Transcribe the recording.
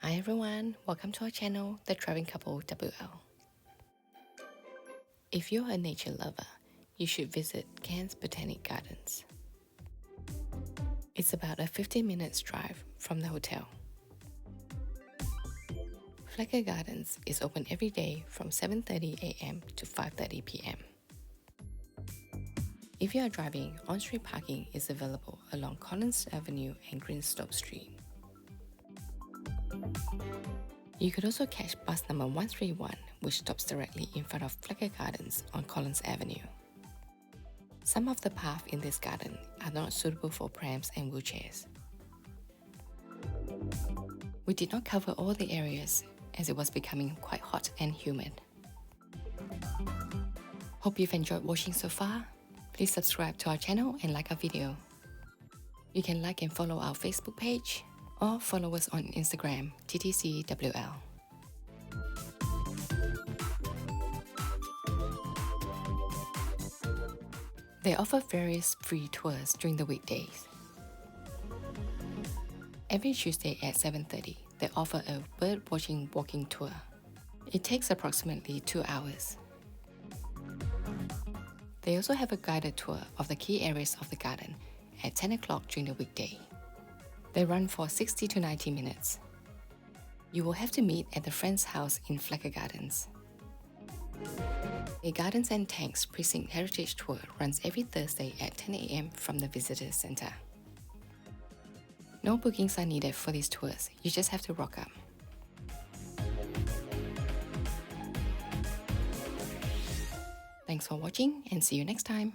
Hi everyone, welcome to our channel, The Traveling Couple WL. If you're a nature lover, you should visit Cairns Botanic Gardens. It's about a 15 minutes drive from the hotel. Flecker Gardens is open every day from 7:30 a.m. to 5:30 p.m. If you are driving, on-street parking is available along Collins Avenue and Greenstone Street. You could also catch bus number 131, which stops directly in front of Flecker Gardens on Collins Avenue. Some of the paths in this garden are not suitable for prams and wheelchairs. We did not cover all the areas as it was becoming quite hot and humid. Hope you've enjoyed watching so far. Please subscribe to our channel and like our video. You can like and follow our Facebook page or follow us on Instagram, TTCWL. They offer various free tours during the weekdays. Every Tuesday at 7:30, they offer a bird watching walking tour. It takes approximately 2 hours. They also have a guided tour of the key areas of the garden at 10 o'clock during the weekday. They run for 60 to 90 minutes. You will have to meet at the friend's house in Flecker Gardens. A Gardens and Tanks Precinct Heritage Tour runs every Thursday at 10 a.m. from the Visitor Center. No bookings are needed for these tours, you just have to rock up. Thanks for watching and see you next time.